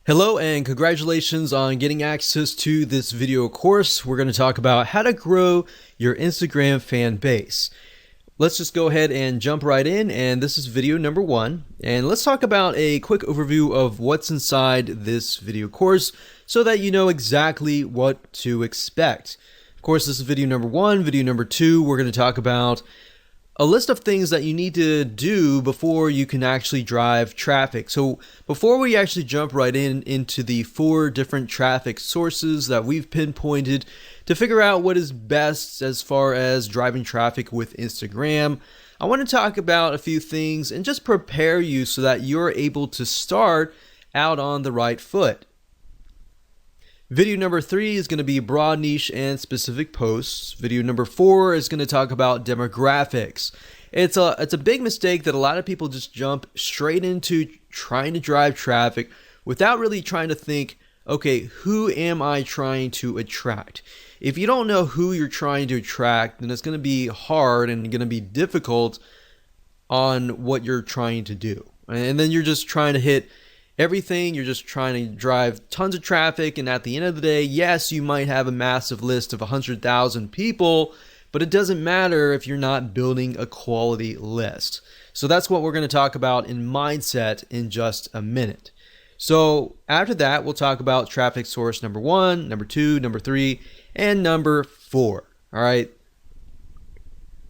Hello and congratulations on getting access to this video course. We're going to talk about how to grow your Instagram fan base. Let's just go ahead and jump right in, and this is video number 1. And let's talk about a quick overview of what's inside this video course so that you know exactly what to expect. Of course, this is video number 1. Video number 2, we're going to talk about a list of things that you need to do before you can actually drive traffic. So before we actually jump right into the 4 different traffic sources that we've pinpointed to figure out what is best as far as driving traffic with Instagram, I want to talk about a few things and just prepare you so that you're able to start out on the right foot. Video number 3 is going to be broad niche and specific posts. Video number 4 is going to talk about demographics. It's a big mistake that a lot of people just jump straight into trying to drive traffic without really trying to think, okay, who am I trying to attract? If you don't know who you're trying to attract, then it's going to be hard and going to be difficult on what you're trying to do. And then you're just trying to hit everything. You're just trying to drive tons of traffic, and at the end of the day, yes, you might have a massive list of 100,000 people, but it doesn't matter if you're not building a quality list. So that's what we're going to talk about in mindset in just a minute. So after that, we'll talk about traffic source number 1, number 2, number 3, and number 4. All right.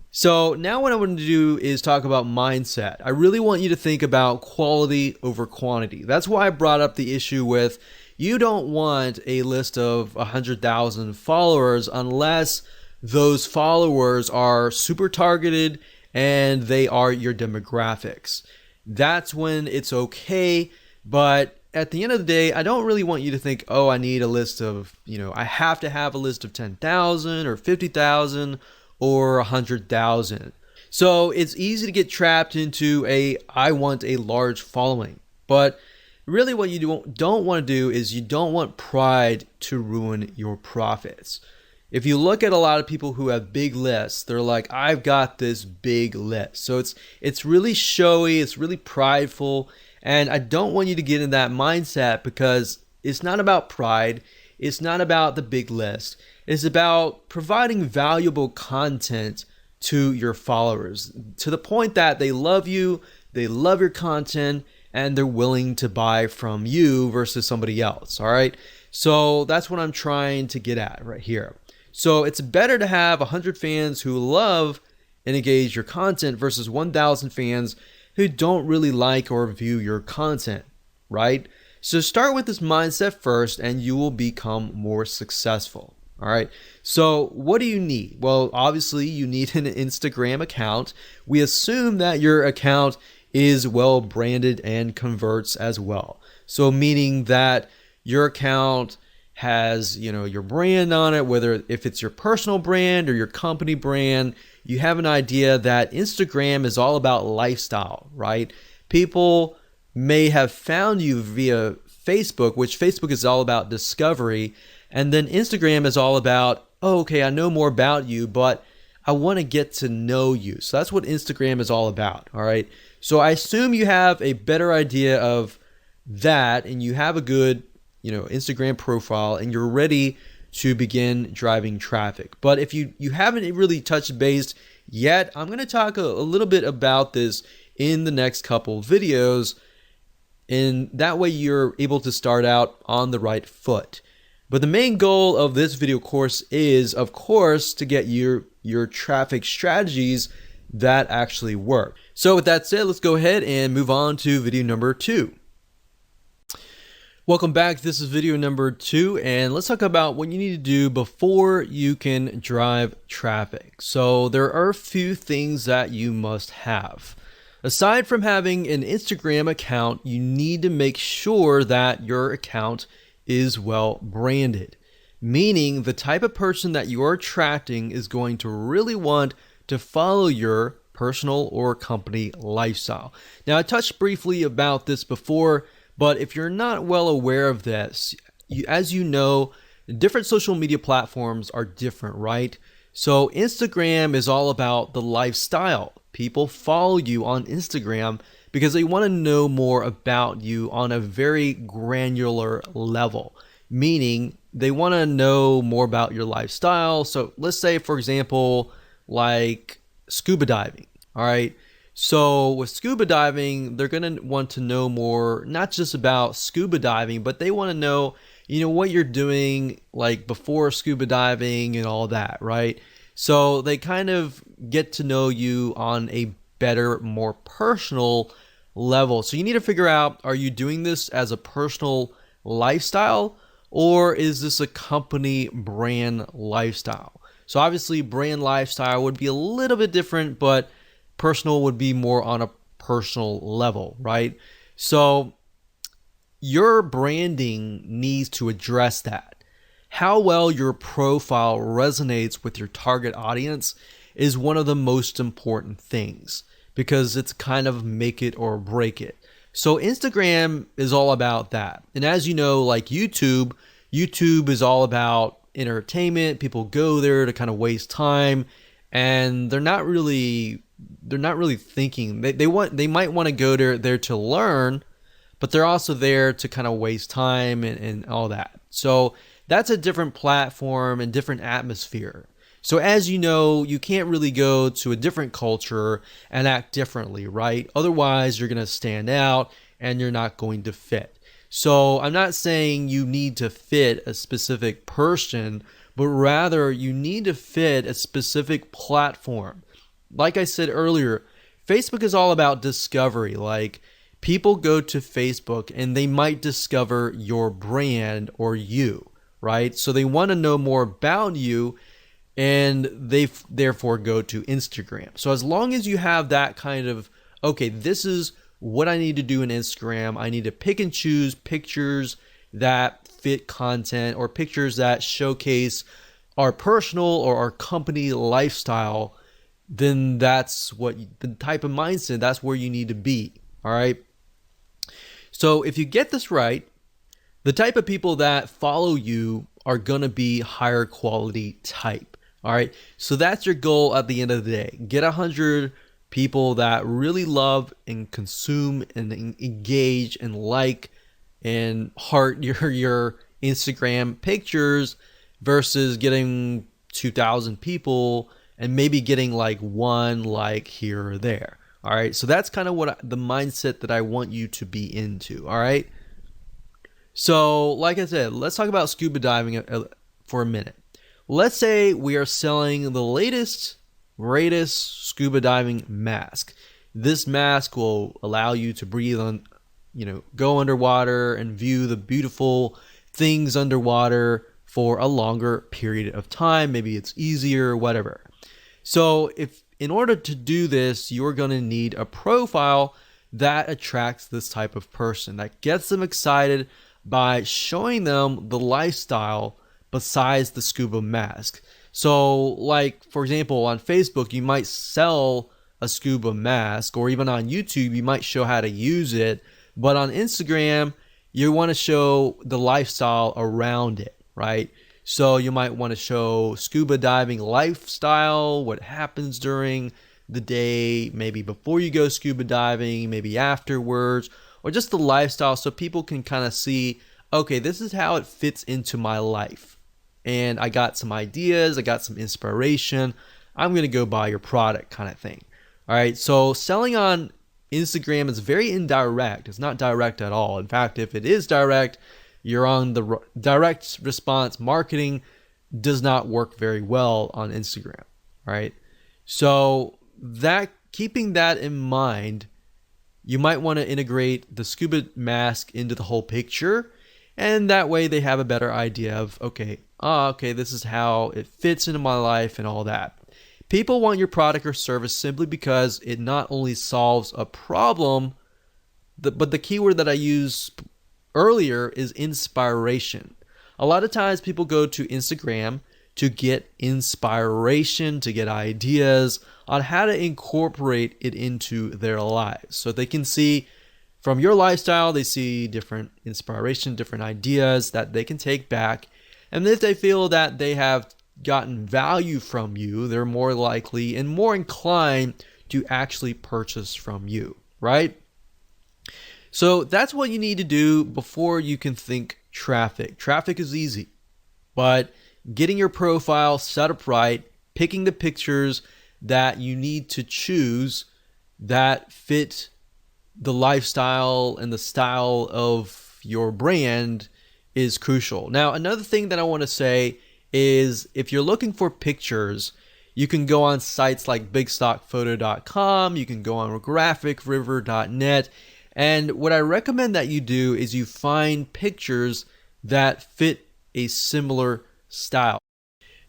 So now what I want to do is talk about mindset. I really want you to think about quality over quantity. That's why I brought up the issue with you don't want a list of 100,000 followers unless those followers are super targeted and they are your demographics. That's when it's okay. But at the end of the day, I don't really want you to think, oh, I need a list of, I have to have a list of 10,000 or 50,000 or 100,000. So it's easy to get trapped into I want a large following. But really what you don't want to do is you don't want pride to ruin your profits. If you look at a lot of people who have big lists, they're like, I've got this big list. So it's really showy, it's really prideful, and I don't want you to get in that mindset because it's not about pride, it's not about the big list. It's about providing valuable content to your followers to the point that they love you, they love your content, and they're willing to buy from you versus somebody else. All right. So that's what I'm trying to get at right here. So it's better to have 100 fans who love and engage your content versus 1,000 fans who don't really like or view your content, right? So start with this mindset first and you will become more successful. All right. So what do you need? Well, obviously you need an Instagram account. We assume that your account is well branded and converts as well. So meaning that your account has, your brand on it, whether if it's your personal brand or your company brand, you have an idea that Instagram is all about lifestyle, right? People may have found you via Facebook, which Facebook is all about discovery. And then Instagram is all about, oh, okay, I know more about you, but I want to get to know you. So that's what Instagram is all about. All right. So I assume you have a better idea of that and you have a good, Instagram profile and you're ready to begin driving traffic. But if you haven't really touched base yet, I'm going to talk a little bit about this in the next couple videos. And that way you're able to start out on the right foot. But the main goal of this video course is, of course, to get your traffic strategies that actually work. So with that said, let's go ahead and move on to video number 2. Welcome back. This is video number 2, and let's talk about what you need to do before you can drive traffic. So there are a few things that you must have. Aside from having an Instagram account, you need to make sure that your account is well branded, meaning the type of person that you are attracting is going to really want to follow your personal or company lifestyle. Now, I touched briefly about this before, but if you're not well aware of this, as you know, different social media platforms are different, right? So Instagram is all about the lifestyle. People follow you on Instagram because they want to know more about you on a very granular level, meaning they want to know more about your lifestyle. So let's say, for example, like scuba diving. All right. So with scuba diving, they're going to want to know more, not just about scuba diving, but they want to know, what you're doing like before scuba diving and all that, right? So they kind of get to know you on a better, more personal level. So you need to figure out, are you doing this as a personal lifestyle, or is this a company brand lifestyle? So obviously brand lifestyle would be a little bit different, but personal would be more on a personal level, right? So your branding needs to address that. How well your profile resonates with your target audience is one of the most important things, because it's kind of make it or break it. So Instagram is all about that. And as you know, like YouTube is all about entertainment. People go there to kind of waste time, and they're not really thinking. They might want to go there to learn, but they're also there to kind of waste time and all that. So that's a different platform and different atmosphere. So as you know, you can't really go to a different culture and act differently, right? Otherwise, you're going to stand out and you're not going to fit. So I'm not saying you need to fit a specific person, but rather you need to fit a specific platform. Like I said earlier, Facebook is all about discovery. Like, people go to Facebook and they might discover your brand or you, right? So they want to know more about you, and they therefore go to Instagram. So as long as you have that kind of, okay, this is what I need to do in Instagram. I need to pick and choose pictures that fit content, or pictures that showcase our personal or our company lifestyle. Then that's the type of mindset, that's where you need to be. All right. So if you get this right, the type of people that follow you are going to be higher quality type. All right. So that's your goal at the end of the day. Get 100 people that really love and consume and engage and like and heart your Instagram pictures, versus getting 2,000 people and maybe getting like one like here or there. All right. So that's kind of the mindset that I want you to be into. All right. So like I said, let's talk about scuba diving for a minute. Let's say we are selling the latest, greatest scuba diving mask. This mask will allow you to breathe on, go underwater and view the beautiful things underwater for a longer period of time. Maybe it's easier, whatever. So in order to do this, you're going to need a profile that attracts this type of person, that gets them excited by showing them the lifestyle besides the scuba mask. So like, for example, on Facebook, you might sell a scuba mask, or even on YouTube, you might show how to use it. But on Instagram, you want to show the lifestyle around it, right? So you might want to show scuba diving lifestyle, what happens during the day, maybe before you go scuba diving, maybe afterwards, or just the lifestyle, so people can kind of see, okay, this is how it fits into my life. And I got some ideas, I got some inspiration, I'm going to go buy your product kind of thing. All right, so selling on Instagram is very indirect. It's not direct at all. In fact, if it is direct, you're on the direct response marketing does not work very well on Instagram, right? So keeping that in mind, you might want to integrate the scuba mask into the whole picture, and that way they have a better idea of, okay, this is how it fits into my life and all that. People want your product or service simply because it not only solves a problem, but the keyword that I used earlier is inspiration. A lot of times people go to Instagram to get inspiration, to get ideas on how to incorporate it into their lives. So they can see from your lifestyle, they see different inspiration, different ideas that they can take back. And if they feel that they have gotten value from you, they're more likely and more inclined to actually purchase from you, right? So that's what you need to do before you can think traffic. Traffic is easy, but getting your profile set up right, picking the pictures that you need to choose that fit the lifestyle and the style of your brand is crucial. Now, another thing that I want to say is if you're looking for pictures, you can go on sites like bigstockphoto.com, you can go on graphicriver.net, and what I recommend that you do is you find pictures that fit a similar style.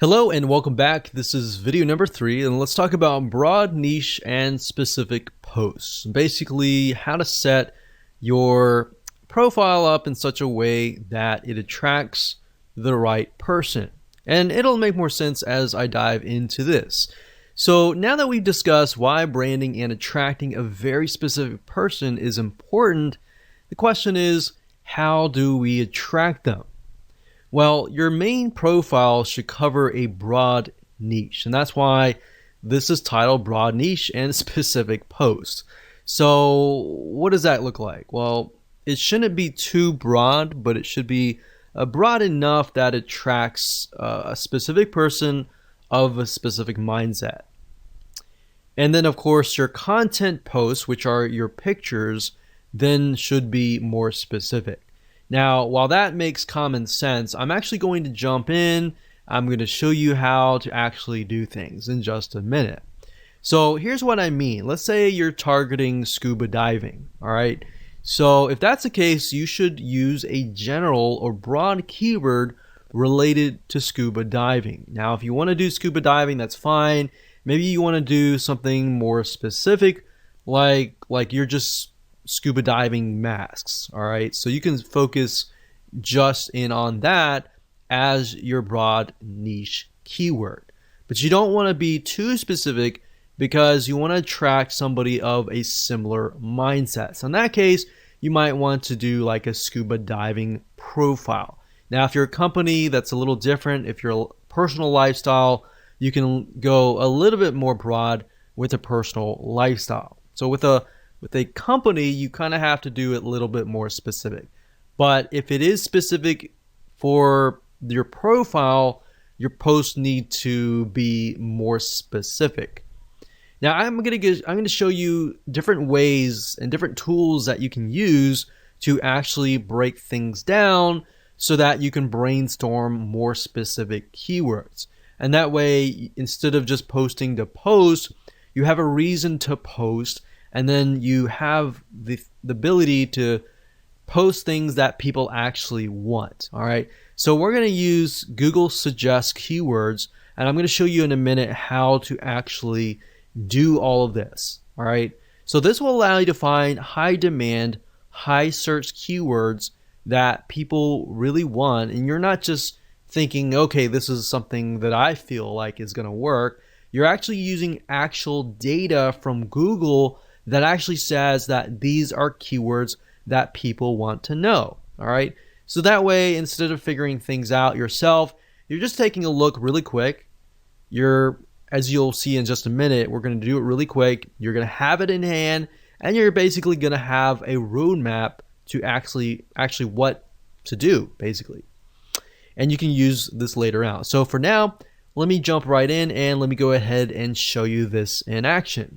Hello and welcome back. This is video number 3, and let's talk about broad niche and specific posts. Basically, how to set your profile up in such a way that it attracts the right person. And it'll make more sense as I dive into this. So now that we've discussed why branding and attracting a very specific person is important, the question is, how do we attract them? Well, your main profile should cover a broad niche, and that's why this is titled Broad Niche and Specific Post. So what does that look like? Well, it shouldn't be too broad, but it should be broad enough that it attracts a specific person of a specific mindset. And then, of course, your content posts, which are your pictures, then should be more specific. Now, while that makes common sense, I'm actually going to jump in. I'm going to show you how to actually do things in just a minute. So here's what I mean. Let's say you're targeting scuba diving, all right? So if that's the case, you should use a general or broad keyword related to scuba diving. Now, if you want to do scuba diving, that's fine. Maybe you want to do something more specific, like you're just scuba diving masks, all right? So you can focus just in on that as your broad niche keyword. But you don't want to be too specific because you want to attract somebody of a similar mindset. So in that case, you might want to do like a scuba diving profile. Now, if you're a company, that's a little different. If you're a personal lifestyle, you can go a little bit more broad with a personal lifestyle. So with a company, you kind of have to do it a little bit more specific. But if it is specific for your profile, your posts need to be more specific. Now, I'm going to show you different ways and different tools that you can use to actually break things down so that you can brainstorm more specific keywords. And that way, instead of just posting to post, you have a reason to post, and then you have the ability to post things that people actually want. All right. So we're going to use Google Suggest keywords, and I'm going to show you in a minute how to actually do all of this. All right. So this will allow you to find high demand, high search keywords that people really want. And you're not just thinking, okay, this is something that I feel like is going to work. You're actually using actual data from Google that actually says that these are keywords that people want to know. All right. So that way, instead of figuring things out yourself, you're just taking a look really quick. As you'll see in just a minute, we're going to do it really quick. You're going to have it in hand, and you're basically going to have a roadmap to actually what to do, basically. And you can use this later out. So for now, let me jump right in and let me go ahead and show you this in action.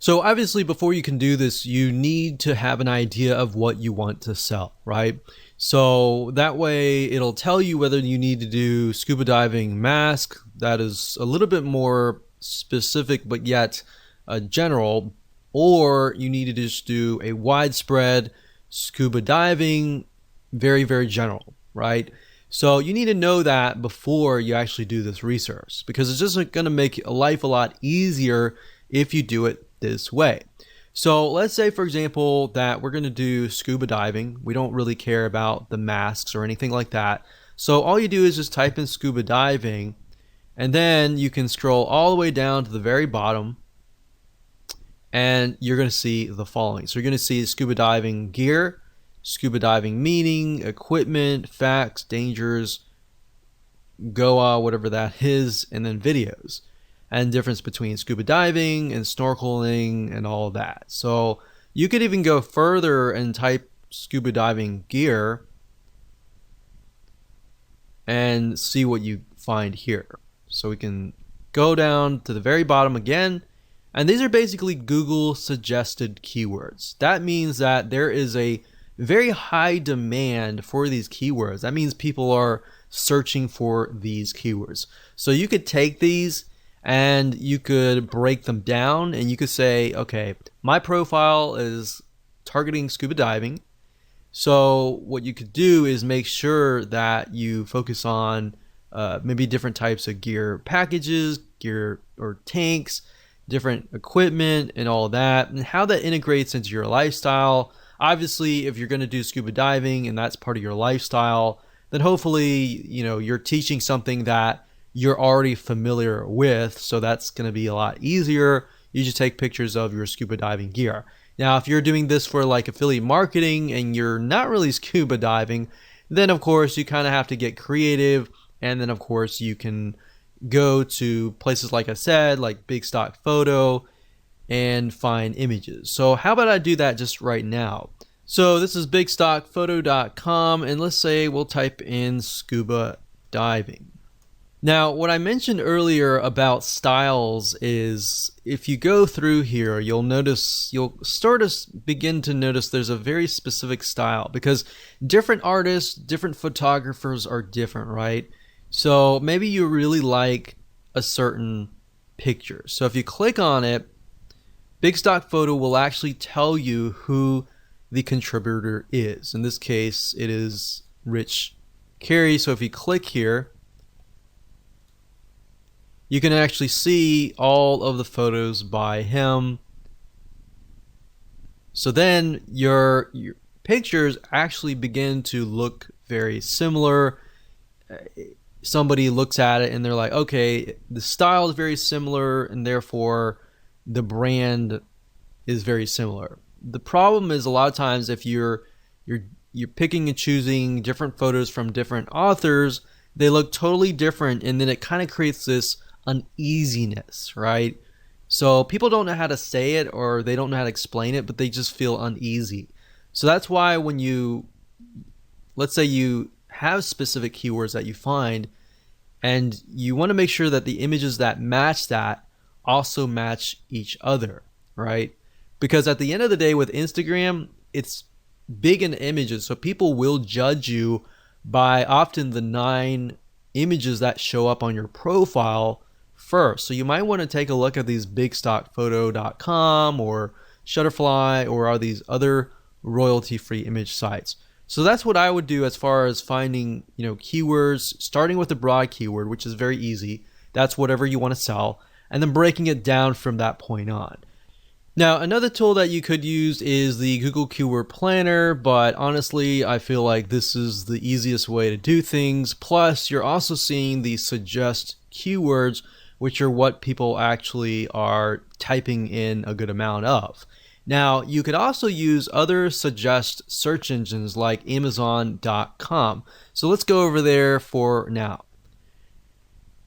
So obviously, before you can do this, you need to have an idea of what you want to sell, right? So that way it'll tell you whether you need to do scuba diving mask that is a little bit more specific but yet general, or you need to just do a widespread scuba diving, very, very general, right? So you need to know that before you actually do this research, because it's just going to make life a lot easier if you do it this way. So let's say, for example, that we're going to do scuba diving. We don't really care about the masks or anything like that. So all you do is just type in scuba diving, and then you can scroll all the way down to the very bottom, and you're going to see the following. So you're going to see scuba diving gear, scuba diving meaning, equipment, facts, dangers, Goa, whatever that is, and then videos, and difference between scuba diving and snorkeling and all of that. So You could even go further and type scuba diving gear and see what you find here. So we can go down to the very bottom again, and these are basically Google suggested keywords. That means that there is a very high demand for these keywords. That means people are searching for these keywords. So you could take these and you could break them down, and you could say, okay, my profile is targeting scuba diving. So what you could do is make sure that you focus on maybe different types of gear packages, gear or tanks, different equipment and all that, and how that integrates into your lifestyle. Obviously, if you're going to do scuba diving and that's part of your lifestyle, then hopefully, you're teaching something that you're already familiar with. So that's going to be a lot easier. You just take pictures of your scuba diving gear. Now, if you're doing this for like affiliate marketing and you're not really scuba diving, then of course you kind of have to get creative. And then of course you can go to places like I said, like Big Stock Photo, and find images. So how about I do that just right now? So this is bigstockphoto.com, and let's say we'll type in scuba diving. Now, what I mentioned earlier about styles is if you go through here, you'll start to begin to notice there's a very specific style, because different artists, different photographers are different, right? So maybe you really like a certain picture. So if you click on it, Big Stock Photo will actually tell you who the contributor is. In this case, it is Rich Carey. So if you click here, you can actually see all of the photos by him. So then your pictures actually begin to look very similar. Somebody looks at it and they're like, okay, the style is very similar and therefore the brand is very similar. The problem is a lot of times if you're picking and choosing different photos from different authors, they look totally different, and then it kind of creates this uneasiness, right? So people don't know how to say it, or they don't know how to explain it, but they just feel uneasy. So that's why when let's say you have specific keywords that you find, and you want to make sure that the images that match that also match each other, right? Because at the end of the day with Instagram, it's big in images, so people will judge you by often the 9 images that show up on your profile first. So you might want to take a look at these bigstockphoto.com or Shutterfly or are these other royalty-free image sites. So that's what I would do as far as finding, keywords, starting with the broad keyword, which is very easy. That's whatever you want to sell, and then breaking it down from that point on. Now, another tool that you could use is the Google Keyword Planner, but honestly, I feel like this is the easiest way to do things. Plus, you're also seeing the suggest keywords, which are what people actually are typing in a good amount of. Now, you could also use other suggest search engines like Amazon.com. So let's go over there for now.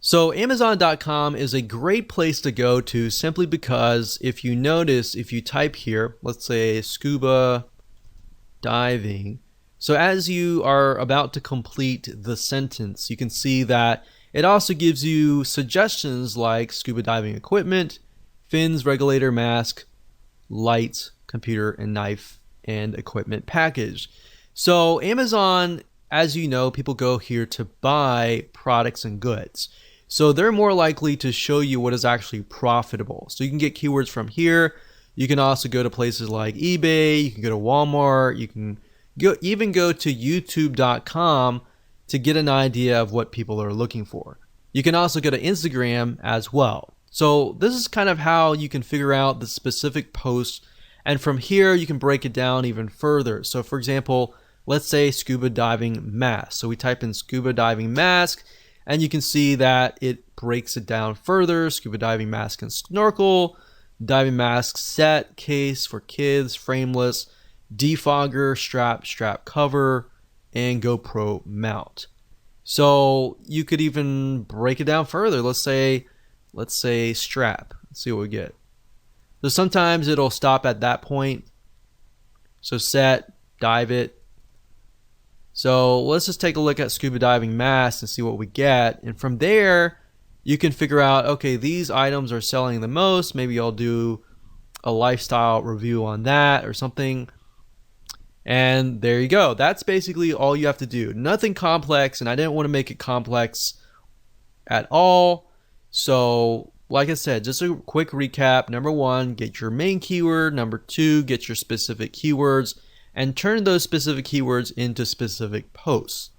So Amazon.com is a great place to go to simply because if you notice, if you type here, let's say scuba diving. So as you are about to complete the sentence, you can see that it also gives you suggestions like scuba diving equipment, fins, regulator, mask, lights, computer, and knife and equipment package. So Amazon, as you know, people go here to buy products and goods. So they're more likely to show you what is actually profitable. So you can get keywords from here. You can also go to places like eBay. You can go to Walmart. You can even go to YouTube.com to get an idea of what people are looking for. You can also go to Instagram as well. So this is kind of how you can figure out the specific posts. And from here, you can break it down even further. So for example, let's say scuba diving mask. So we type in scuba diving mask, and you can see that it breaks it down further. Scuba diving mask and snorkel, diving mask set, case for kids, frameless, defogger, strap cover, and GoPro mount. So you could even break it down further. Let's say strap. Let's see what we get. So sometimes it'll stop at that point. So set, dive it. So let's just take a look at scuba diving masks and see what we get. And from there, you can figure out, okay, these items are selling the most. Maybe I'll do a lifestyle review on that or something. And there you go. That's basically all you have to do. Nothing complex, and I didn't want to make it complex at all. So like I said, just a quick recap. Number one, get your main keyword. Number two, get your specific keywords and turn those specific keywords into specific posts.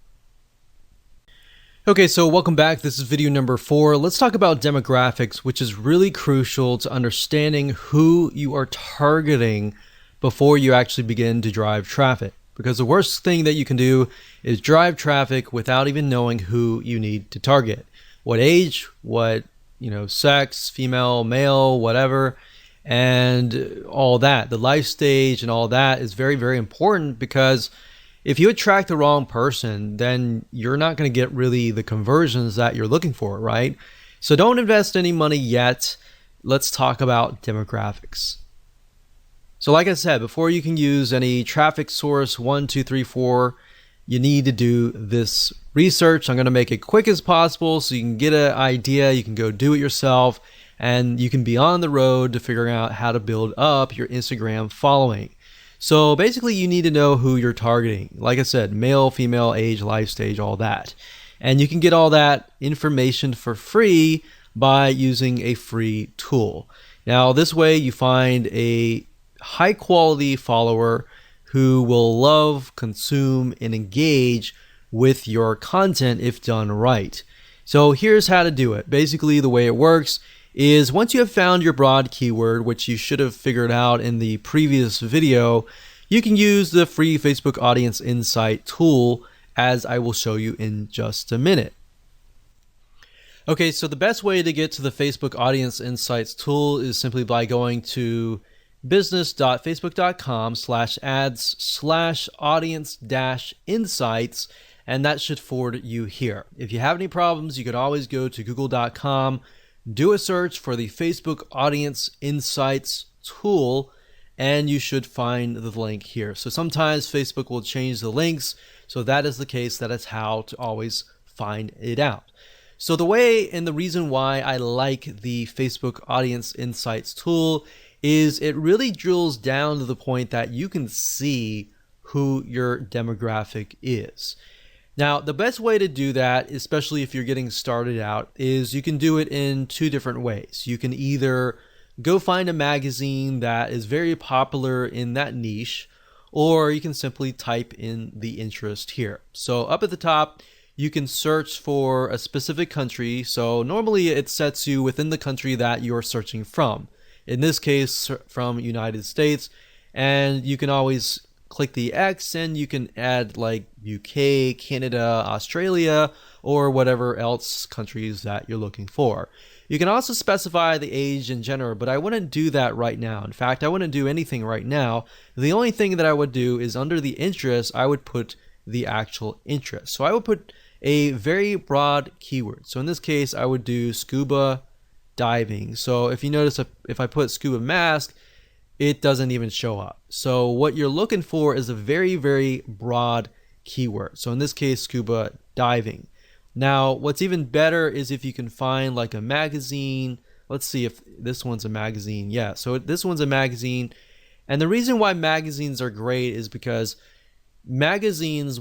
Okay, so welcome back. This is video number 4. Let's talk about demographics, which is really crucial to understanding who you are targeting before you actually begin to drive traffic. Because the worst thing that you can do is drive traffic without even knowing who you need to target. What age, what, sex, female, male, whatever, and all that. The life stage and all that is very, very important, because if you attract the wrong person, then you're not going to get really the conversions that you're looking for, right? So don't invest any money yet. Let's talk about demographics. So like I said, before you can use any traffic source 1, 2, 3, 4, you need to do this research. I'm going to make it quick as possible so you can get an idea. You can go do it yourself, and you can be on the road to figuring out how to build up your Instagram following. So basically, you need to know who you're targeting. Like I said, male, female, age, life stage, all that. And you can get all that information for free by using a free tool. Now, this way you find a high quality follower who will love, consume, and engage with your content if done right. So here's how to do it. Basically, the way it works is once you have found your broad keyword, which you should have figured out in the previous video, you can use the free Facebook Audience Insight tool, as I will show you in just a minute. Okay, so the best way to get to the Facebook Audience Insights tool is simply by going to business.facebook.com/ads/audience-insights, and that should forward you here. If you have any problems, you could always go to google.com, do a search for the Facebook Audience Insights tool, and you should find the link here. So sometimes Facebook will change the links, so that is the case. That is how to always find it out. So the way and the reason why I like the Facebook Audience Insights tool is it really drills down to the point that you can see who your demographic is. Now, the best way to do that, especially if you're getting started out, is you can do it in two different ways. You can either go find a magazine that is very popular in that niche, or you can simply type in the interest here. So up at the top, you can search for a specific country. So normally it sets you within the country that you're searching from. In this case, from United States, and you can always click the X and you can add like UK, Canada, Australia, or whatever else countries that you're looking for. You can also specify the age and gender, but I wouldn't do that right now. In fact, I wouldn't do anything right now. The only thing that I would do is under the interest, I would put the actual interest. So I would put a very broad keyword. So in this case, I would do scuba diving. So if you notice, if I put scuba mask, it doesn't even show up. So what you're looking for is a very, very broad keyword. So in this case, scuba diving. Now, what's even better is if you can find like a magazine. Let's see if this one's a magazine. Yeah, so this one's a magazine. And the reason why magazines are great is because magazines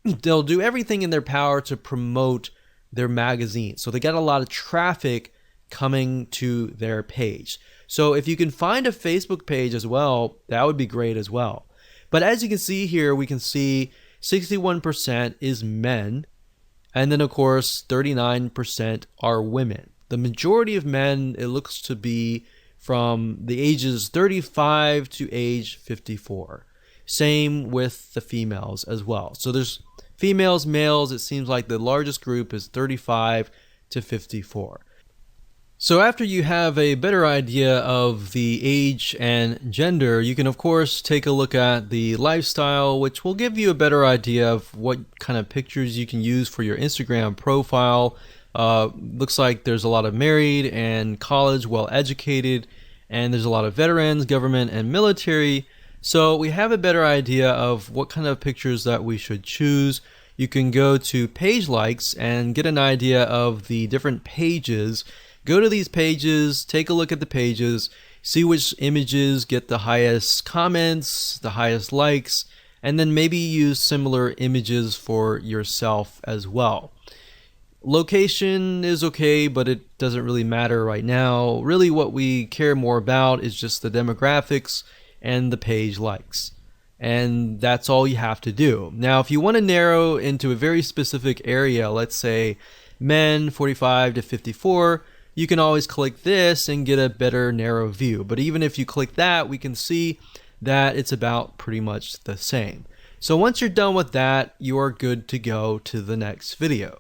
they'll do everything in their power to promote their magazine. So they get a lot of traffic coming to their page. So if you can find a Facebook page as well, that would be great as well. But as you can see here, we can see 61% is men, and then of course 39% are women. The majority of men, it looks to be from the ages 35 to age 54. Same with the females as well. So there's females, males, it seems like the largest group is 35 to 54. So after you have a better idea of the age and gender, you can of course take a look at the lifestyle, which will give you a better idea of what kind of pictures you can use for your Instagram profile. Looks like there's a lot of married and college, well educated, and there's a lot of veterans, government, and military. So we have a better idea of what kind of pictures that we should choose. You can go to page likes and get an idea of the different pages. Go to these pages, take a look at the pages, see which images get the highest comments, the highest likes, and then maybe use similar images for yourself as well. Location is okay, but it doesn't really matter right now. Really what we care more about is just the demographics and the page likes. And that's all you have to do. Now, if you want to narrow into a very specific area, let's say men 45 to 54, you can always click this and get a better narrow view. But even if you click that, we can see that it's about pretty much the same. So once you're done with that, you are good to go to the next video.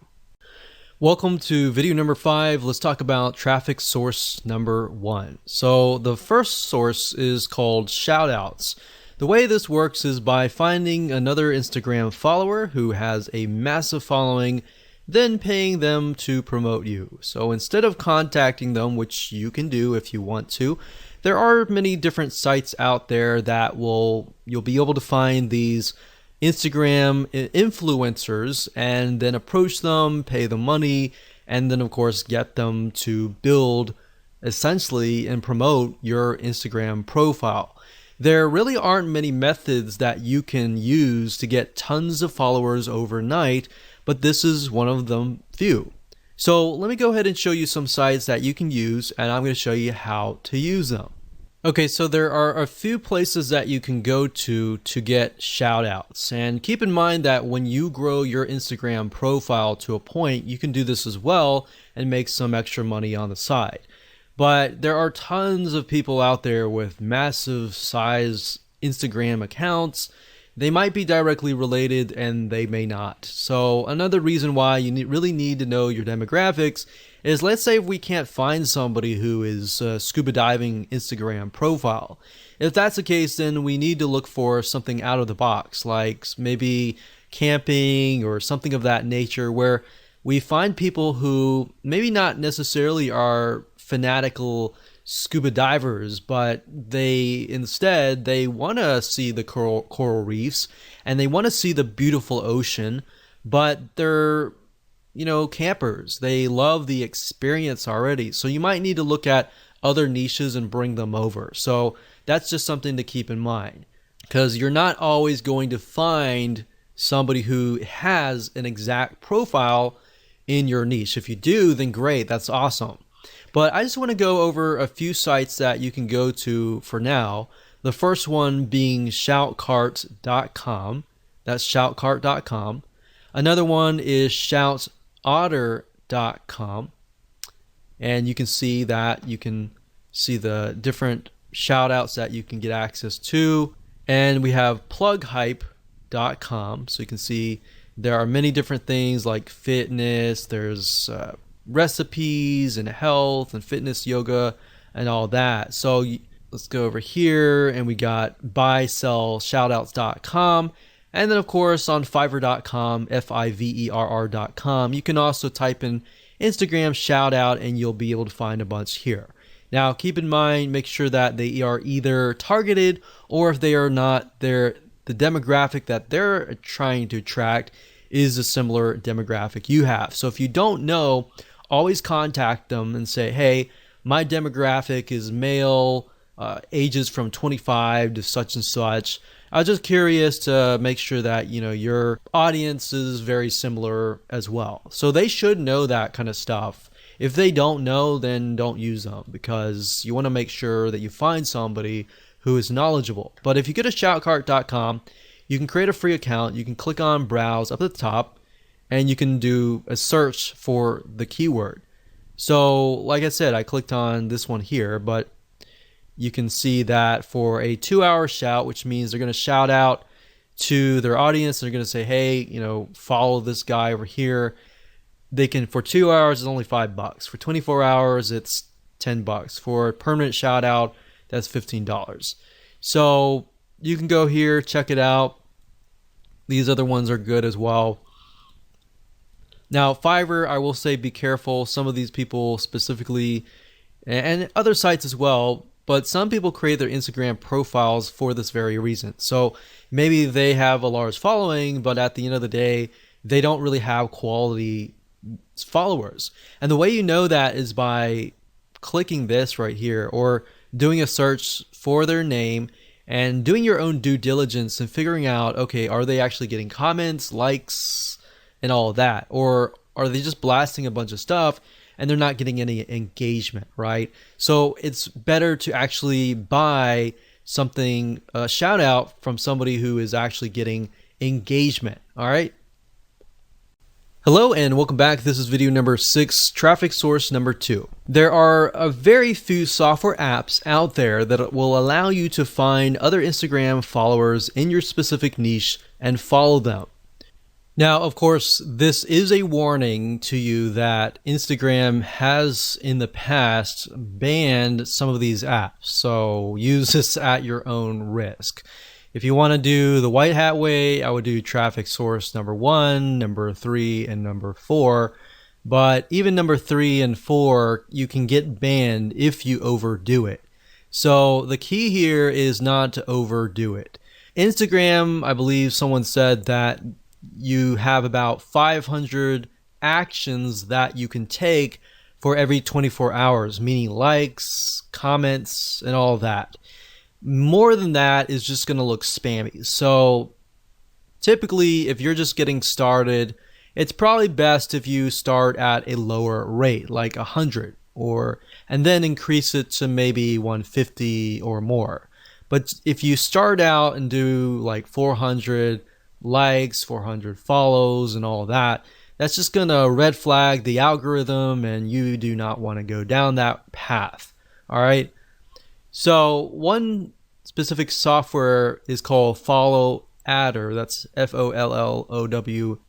Welcome to video number 5. Let's talk about traffic source number 1. So the first source is called shoutouts. The way this works is by finding another Instagram follower who has a massive following, then paying them to promote you. So instead of contacting them, which you can do if you want to, there are many different sites out there that you'll be able to find these Instagram influencers and then approach them, pay them money, and then of course get them to build essentially and promote your Instagram profile. There really aren't many methods that you can use to get tons of followers overnight, but this is one of them few. So let me go ahead and show you some sites that you can use, and I'm going to show you how to use them. Okay, so there are a few places that you can go to get shoutouts. And keep in mind that when you grow your Instagram profile to a point, you can do this as well and make some extra money on the side. But there are tons of people out there with massive size Instagram accounts. They might be directly related and they may not. So another reason why you really need to know your demographics is, let's say if we can't find somebody who is scuba diving Instagram profile. If that's the case, then we need to look for something out of the box, like maybe camping or something of that nature, where we find people who maybe not necessarily are fanatical scuba divers, but they want to see the coral reefs and they want to see the beautiful ocean, but they're campers. They love the experience already. So you might need to look at other niches and bring them over. So that's just something to keep in mind, because you're not always going to find somebody who has an exact profile in your niche. If you do, then great, that's awesome. But I just want to go over a few sites that you can go to for now. The first one being shoutcart.com. That's shoutcart.com. Another one is shoutotter.com. And you can see the different shout outs that you can get access to. And we have plughype.com. So you can see there are many different things like fitness, there's recipes and health and fitness, yoga, and all that. So let's go over here and we got buysellshoutouts.com. And then of course on fiverr.com, fiverr.com, you can also type in Instagram shoutout and you'll be able to find a bunch here. Now keep in mind, make sure that they are either targeted, or if they are not, the demographic that they're trying to attract is a similar demographic you have. So if you don't know, always contact them and say, hey, my demographic is male, ages from 25 to such and such. I was just curious to make sure that your audience is very similar as well. So they should know that kind of stuff. If they don't know, then don't use them, because you want to make sure that you find somebody who is knowledgeable. But if you go to shoutcart.com, you can create a free account. You can click on browse up at the top, and you can do a search for the keyword. So like I said, I clicked on this one here, but you can see that for a 2-hour shout, which means they're going to shout out to their audience. They're going to say, hey, follow this guy over here. They can, for 2 hours, it's only $5. For 24 hours, it's $10. For a permanent shout out, that's $15. So you can go here, check it out. These other ones are good as well. Now, Fiverr, I will say be careful. Some of these people specifically, and other sites as well, but some people create their Instagram profiles for this very reason. So maybe they have a large following, but at the end of the day, they don't really have quality followers. And the way you know that is by clicking this right here or doing a search for their name and doing your own due diligence and figuring out, okay, are they actually getting comments, likes, and all of that? Or are they just blasting a bunch of stuff and they're not getting any engagement, right? So it's better to actually buy something, a shout out from somebody who is actually getting engagement, all right? Hello and welcome back. This is video number 6, traffic source number 2. There are a very few software apps out there that will allow you to find other Instagram followers in your specific niche and follow them. Now, of course, this is a warning to you that Instagram has in the past banned some of these apps. So use this at your own risk. If you want to do the white hat way, I would do traffic source number 1, number 3, and number 4. But even number 3 and 4, you can get banned if you overdo it. So the key here is not to overdo it. Instagram, I believe someone said that you have about 500 actions that you can take for every 24 hours, meaning likes, comments, and all that. More than that is just going to look spammy. So typically, if you're just getting started, it's probably best if you start at a lower rate, like 100, and then increase it to maybe 150 or more. But if you start out and do like 400 likes, 400 follows, and all that, that's just going to red flag the algorithm, and you do not want to go down that path. All right. So one specific software is called Follow Adder. That's FOLLOWADDER,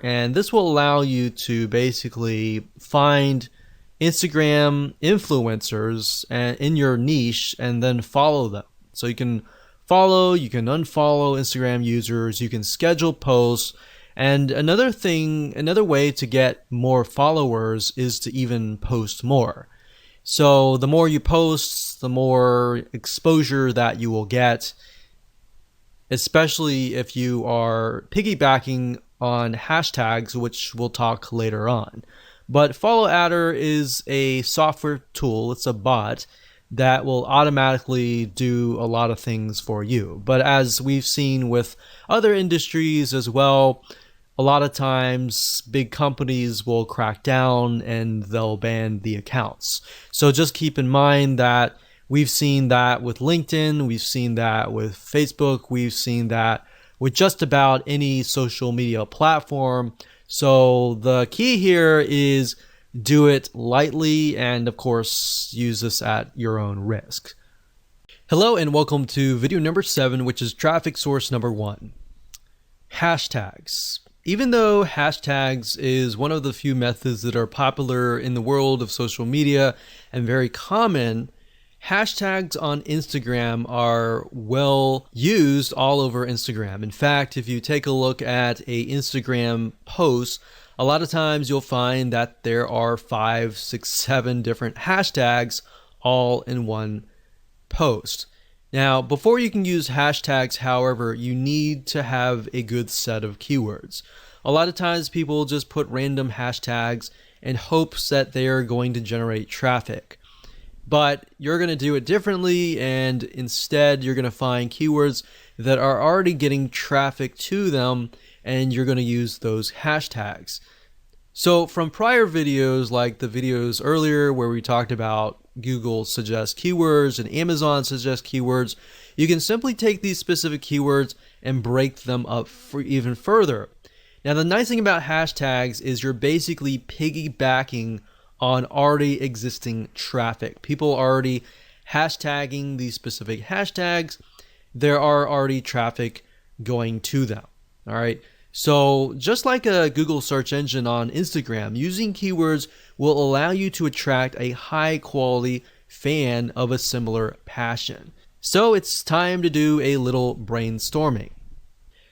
and this will allow you to basically find Instagram influencers in your niche and then follow them. So you can follow, you can unfollow Instagram users, you can schedule posts, and another way to get more followers is to even post more. So the more you post, the more exposure that you will get, especially if you are piggybacking on hashtags, which we'll talk later on. But Follow Adder is a software tool, it's a bot that will automatically do a lot of things for you. But as we've seen with other industries as well, a lot of times big companies will crack down and they'll ban the accounts. So just keep in mind that we've seen that with LinkedIn, we've seen that with Facebook, we've seen that with just about any social media platform. So the key here is do it lightly and of course use this at your own risk. Hello and welcome to video number 7, which is traffic source number 1. Hashtags. Even though hashtags is one of the few methods that are popular in the world of social media and very common, hashtags on Instagram are well used all over Instagram. In fact, if you take a look at a Instagram post, a lot of times you'll find that there are 5, 6, 7 different hashtags all in one post. Now, before you can use hashtags, however, you need to have a good set of keywords. A lot of times people just put random hashtags in hopes that they are going to generate traffic. But you're going to do it differently, and instead you're going to find keywords that are already getting traffic to them, and you're going to use those hashtags. So from prior videos, like the videos earlier where we talked about Google suggest keywords and Amazon suggest keywords, you can simply take these specific keywords and break them up for even further. Now, the nice thing about hashtags is you're basically piggybacking on already existing traffic. People are already hashtagging these specific hashtags. There are already traffic going to them. All right. So just like a Google search engine on Instagram, using keywords will allow you to attract a high quality fan of a similar passion. So it's time to do a little brainstorming.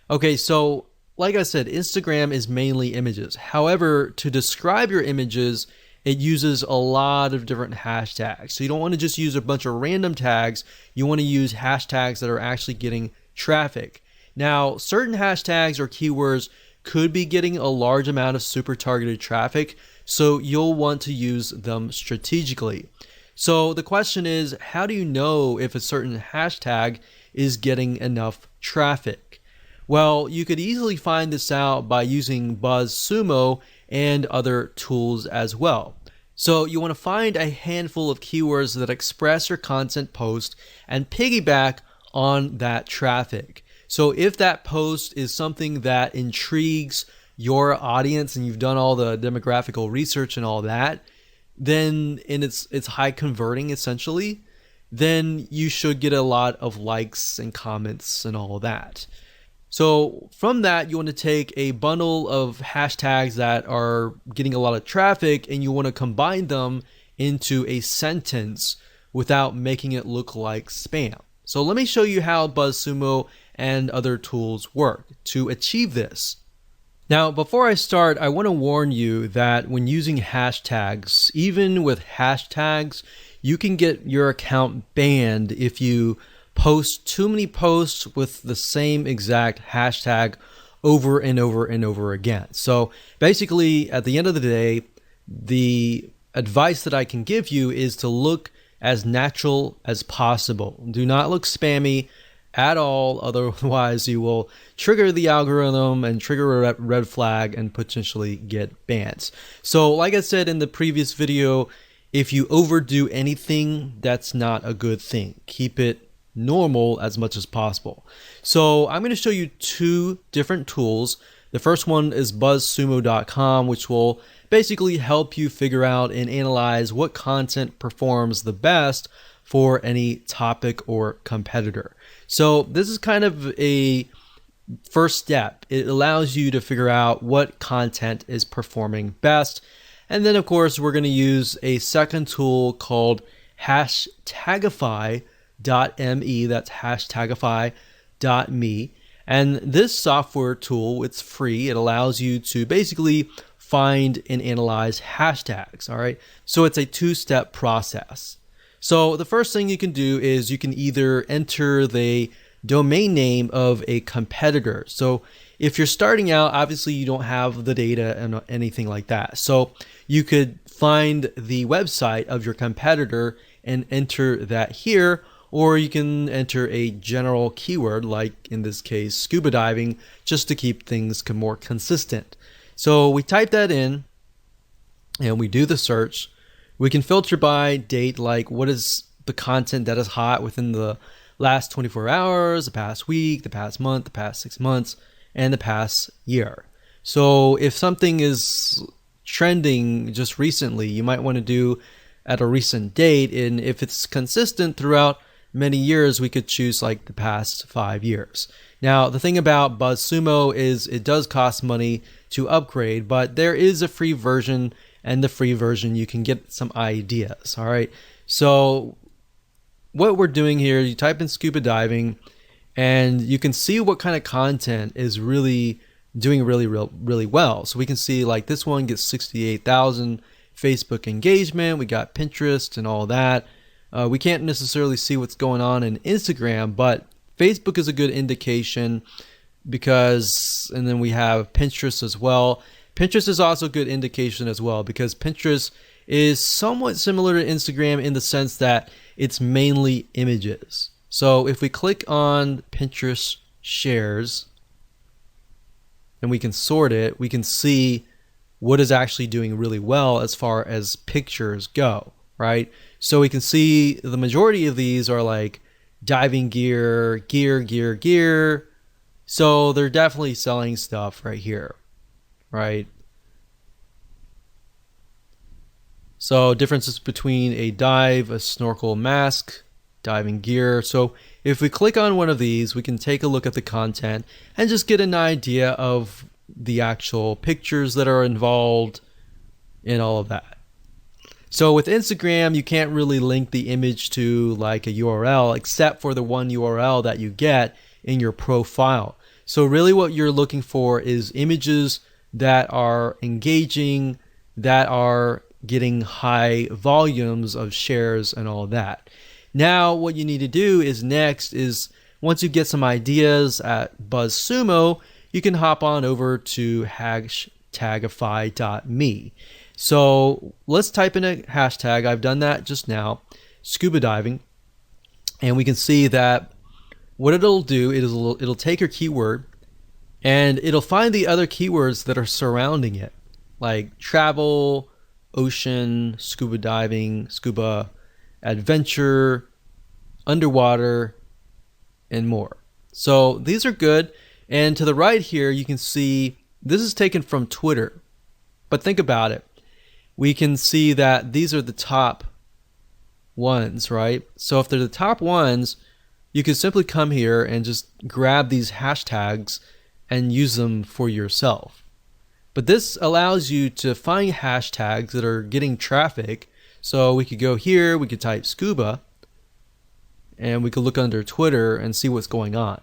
Okay, so like I said, Instagram is mainly images. However, to describe your images it uses a lot of different hashtags. So you don't want to just use a bunch of random tags. You want to use hashtags that are actually getting traffic. Now, certain hashtags or keywords could be getting a large amount of super targeted traffic, so you'll want to use them strategically. So the question is, how do you know if a certain hashtag is getting enough traffic? Well, you could easily find this out by using BuzzSumo and other tools as well. So you want to find a handful of keywords that express your content post and piggyback on that traffic. So if that post is something that intrigues your audience and you've done all the demographical research and all that, then and it's high converting essentially, then you should get a lot of likes and comments and all that. So from that, you want to take a bundle of hashtags that are getting a lot of traffic and you want to combine them into a sentence without making it look like spam. So let me show you how BuzzSumo and other tools work to achieve this. Now, before I start, I want to warn you that when using hashtags, even with hashtags, you can get your account banned if you post too many posts with the same exact hashtag over and over and over again. So basically, at the end of the day, the advice that I can give you is to look as natural as possible. Do not look spammy at all, otherwise you will trigger the algorithm and trigger a red flag and potentially get bans. So like I said in the previous video, if you overdo anything, that's not a good thing. Keep it normal as much as possible. So I'm going to show you two different tools. The first one is buzzsumo.com, which will basically help you figure out and analyze what content performs the best for any topic or competitor. So this is kind of a first step. It allows you to figure out what content is performing best. And then of course, we're going to use a second tool called Hashtagify.me. That's Hashtagify.me. And this software tool, it's free. It allows you to basically find and analyze hashtags. All right. So it's a two-step process. So the first thing you can do is you can either enter the domain name of a competitor. So if you're starting out, obviously you don't have the data and anything like that. So you could find the website of your competitor and enter that here, or you can enter a general keyword, like in this case, scuba diving, just to keep things more consistent. So we type that in and we do the search. We can filter by date, like what is the content that is hot within the last 24 hours, the past week, the past month, the past 6 months, and the past year. So if something is trending just recently, you might want to do at a recent date. And if it's consistent throughout many years, we could choose like the past 5 years. Now, the thing about BuzzSumo is it does cost money to upgrade, but there is a free version, and the free version you can get some ideas. All right. So what we're doing here, you type in scuba diving and you can see what kind of content is really doing really well. So we can see like this one gets 68,000 Facebook engagement. We got Pinterest and all that. We can't necessarily see what's going on in Instagram, but Facebook is a good indication because, and then we have Pinterest as well. Pinterest is also a good indication as well because Pinterest is somewhat similar to Instagram in the sense that it's mainly images. So if we click on Pinterest shares and we can sort it, we can see what is actually doing really well as far as pictures go, right? So we can see the majority of these are like diving gear. So they're definitely selling stuff right here, right? So differences between a dive, a snorkel mask, diving gear. So if we click on one of these, we can take a look at the content and just get an idea of the actual pictures that are involved in all of that. So with Instagram, you can't really link the image to like a URL except for the one URL that you get in your profile. So really what you're looking for is images that are engaging, that are getting high volumes of shares and all of that. Now what you need to do is next is once you get some ideas at BuzzSumo, you can hop on over to hashtagify.me. So let's type in a hashtag. I've done that just now, scuba diving, and we can see that what it'll do is it'll take your keyword and it'll find the other keywords that are surrounding it, like travel, ocean, scuba diving, scuba adventure, underwater, and more. So these are good. And to the right here, you can see this is taken from Twitter. But think about it. We can see that these are the top ones, right? So if they're the top ones, you can simply come here and just grab these hashtags and use them for yourself. But this allows you to find hashtags that are getting traffic. So we could go here, we could type scuba, and we could look under Twitter and see what's going on.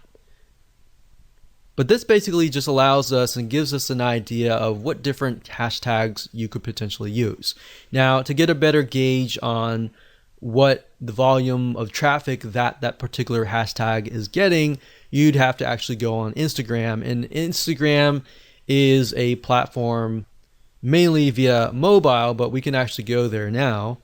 But this basically just allows us and gives us an idea of what different hashtags you could potentially use. Now, to get a better gauge on what the volume of traffic that particular hashtag is getting, you'd have to actually go on Instagram. And Instagram is a platform mainly via mobile, but we can actually go there now.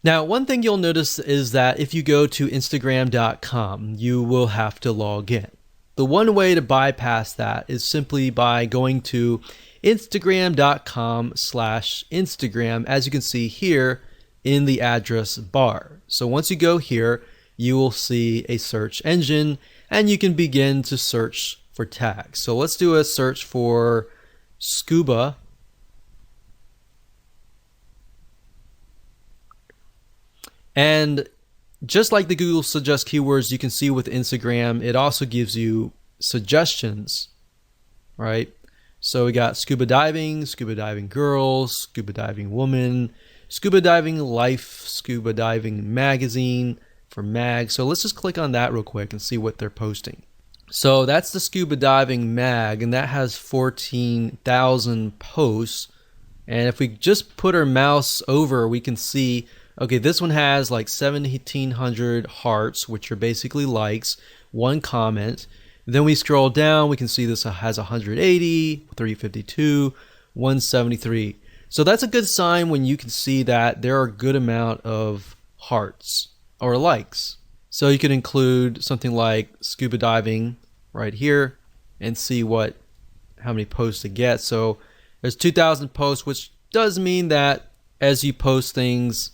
Now, one thing you'll notice is that if you go to Instagram.com, you will have to log in. The one way to bypass that is simply by going to Instagram.com/Instagram, as you can see here in the address bar. So once you go here, you will see a search engine and you can begin to search for tags. So let's do a search for scuba. And just like the Google Suggest Keywords, you can see with Instagram, it also gives you suggestions, right? So we got scuba diving girls, scuba diving woman, scuba diving life, scuba diving magazine for mag. So let's just click on that real quick and see what they're posting. So that's the scuba diving mag, and that has 14,000 posts. And if we just put our mouse over, we can see, okay, this one has like 1,700 hearts, which are basically likes, one comment. Then we scroll down, we can see this has 180, 352, 173. So that's a good sign when you can see that there are a good amount of hearts or likes. So you could include something like scuba diving right here and see how many posts it gets. So there's 2,000 posts, which does mean that as you post things,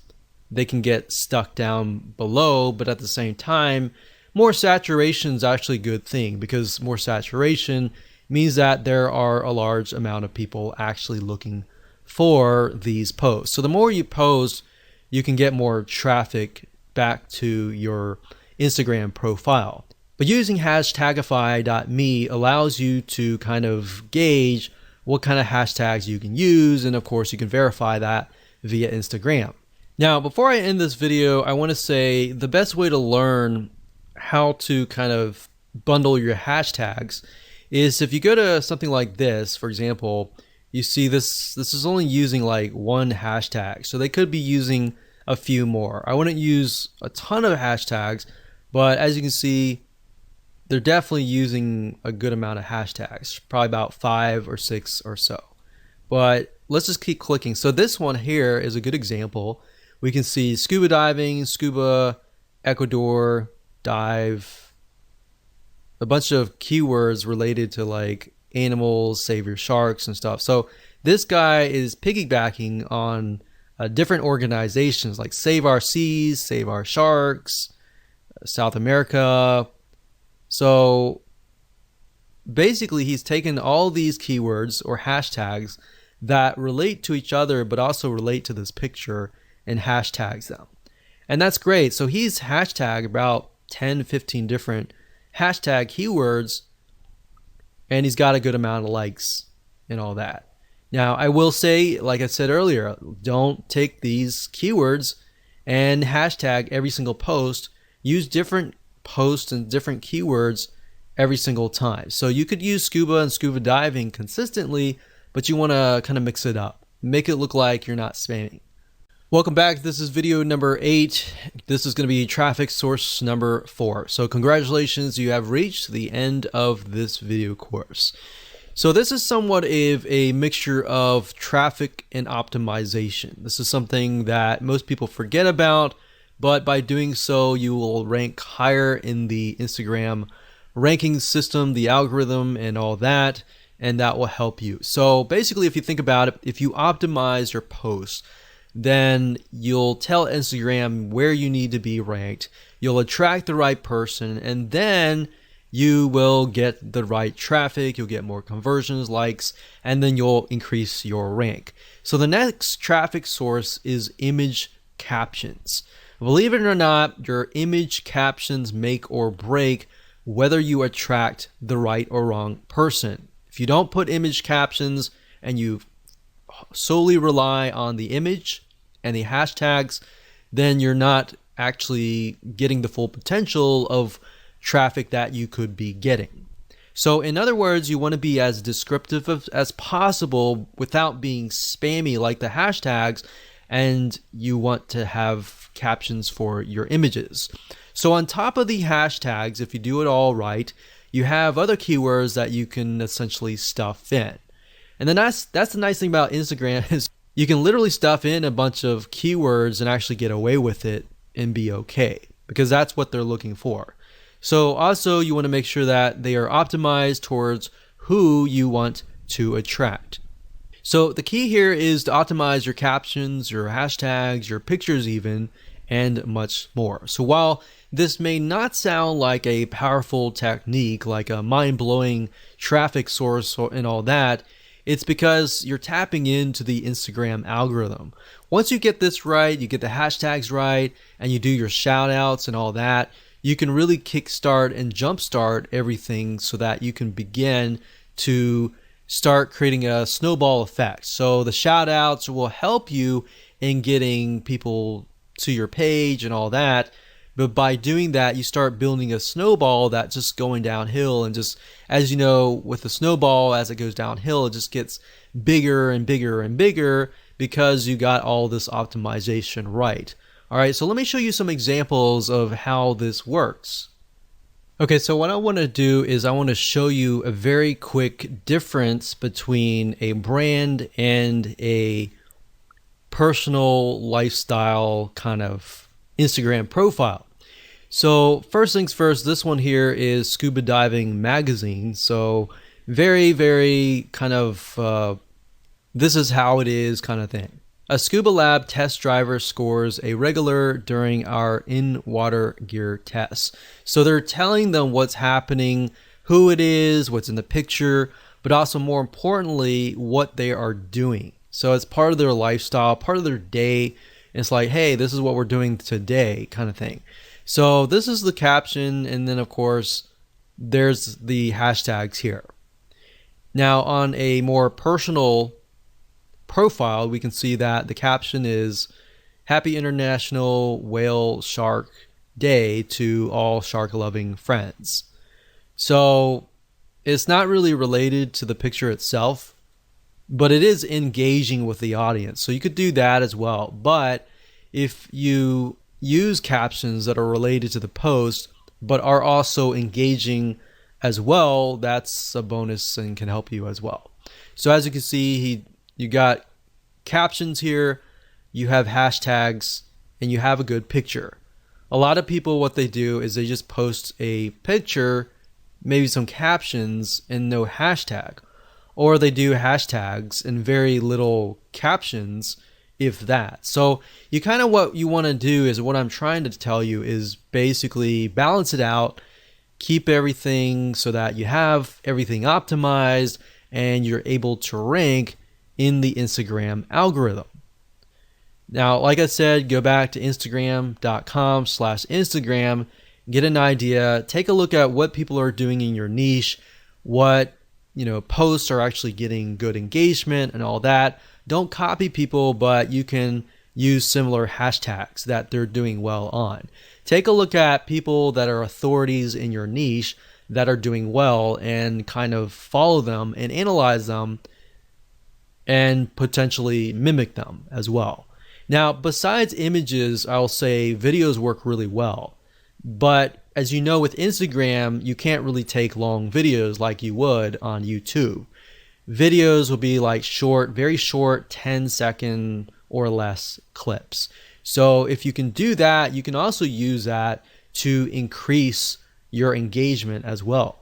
they can get stuck down below, but at the same time, more saturation is actually a good thing, because more saturation means that there are a large amount of people actually looking for these posts. So the more you post, you can get more traffic back to your Instagram profile. But using hashtagify.me allows you to kind of gauge what kind of hashtags you can use, and of course you can verify that via Instagram. Now, before I end this video, I want to say the best way to learn how to kind of bundle your hashtags is if you go to something like this. For example, you see this is only using like one hashtag, so they could be using a few more. I wouldn't use a ton of hashtags, but as you can see, they're definitely using a good amount of hashtags, probably about 5 or 6 or so. But let's just keep clicking. So this one here is a good example. We can see scuba diving, scuba, Ecuador, dive, a bunch of keywords related to like animals, save your sharks and stuff. So this guy is piggybacking on different organizations like Save Our Seas, Save Our Sharks, South America. So basically he's taken all these keywords or hashtags that relate to each other but also relate to this picture and hashtags them. And that's great. So he's hashtagged about 10, 15 different hashtag keywords, and he's got a good amount of likes and all that. Now, I will say, like I said earlier, don't take these keywords and hashtag every single post. Use different posts and different keywords every single time. So you could use scuba and scuba diving consistently, but you want to kind of mix it up. Make it look like you're not spamming. Welcome back. This is video number 8. This is going to be traffic source number 4. So congratulations, you have reached the end of this video course. So this is somewhat of a mixture of traffic and optimization. This is something that most people forget about, but by doing so, you will rank higher in the Instagram ranking system, the algorithm, and all that, and that will help you. So basically, if you think about it, if you optimize your posts, then you'll tell Instagram where you need to be ranked. You'll attract the right person, and then you will get the right traffic. You'll get more conversions, likes, and then you'll increase your rank. So the next traffic source is image captions. Believe it or not, your image captions make or break whether you attract the right or wrong person. If you don't put image captions and you solely rely on the image and the hashtags, then you're not actually getting the full potential of traffic that you could be getting. So in other words, you want to be as descriptive as possible without being spammy like the hashtags, and you want to have captions for your images. So on top of the hashtags, if you do it all right, you have other keywords that you can essentially stuff in. And then that's the nice thing about Instagram is you can literally stuff in a bunch of keywords and actually get away with it and be okay, because that's what they're looking for. So also you want to make sure that they are optimized towards who you want to attract. So the key here is to optimize your captions, your hashtags, your pictures even, and much more. So while this may not sound like a powerful technique, like a mind-blowing traffic source and all that, it's because you're tapping into the Instagram algorithm. Once you get this right, you get the hashtags right, and you do your shout outs and all that, you can really kickstart and jumpstart everything so that you can begin to start creating a snowball effect. So the shout outs will help you in getting people to your page and all that. But by doing that, you start building a snowball that's just going downhill. And just, as you know, with the snowball, as it goes downhill, it just gets bigger and bigger and bigger because you got all this optimization right. All right, so let me show you some examples of how this works. Okay, so what I want to do is I want to show you a very quick difference between a brand and a personal lifestyle kind of Instagram profile. So first things first, this one here is Scuba Diving Magazine. So very, very kind of, this is how it is kind of thing. A scuba lab test driver scores a regular during our in-water gear tests. So they're telling them what's happening, who it is, what's in the picture, but also more importantly, what they are doing. So it's part of their lifestyle, part of their day. It's like, hey, this is what we're doing today kind of thing. So this is the caption, and then of course there's the hashtags here. Now on a more personal profile, we can see that the caption is Happy International Whale Shark Day to all shark loving friends. So it's not really related to the picture itself, but it is engaging with the audience. So you could do that as well. But if you use captions that are related to the post but are also engaging as well, that's a bonus and can help you as well. So as you can see, you got captions here, you have hashtags, and you have a good picture. A lot of people, what they do is they just post a picture, maybe some captions, and no hashtag. Or they do hashtags and very little captions, if that. So you kind of, what you want to do is, what I'm trying to tell you is basically balance it out, keep everything so that you have everything optimized and you're able to rank in the Instagram algorithm. Now, like I said, go back to instagram.com/Instagram, get an idea, take a look at what people are doing in your niche, what posts are actually getting good engagement and all that. Don't copy people, but you can use similar hashtags that they're doing well on. Take a look at people that are authorities in your niche that are doing well and kind of follow them and analyze them and potentially mimic them as well. Now, besides images, I'll say videos work really well. But as you know, with Instagram, you can't really take long videos like you would on YouTube. Videos will be like short, very short, 10-second or less clips. So if you can do that, you can also use that to increase your engagement as well.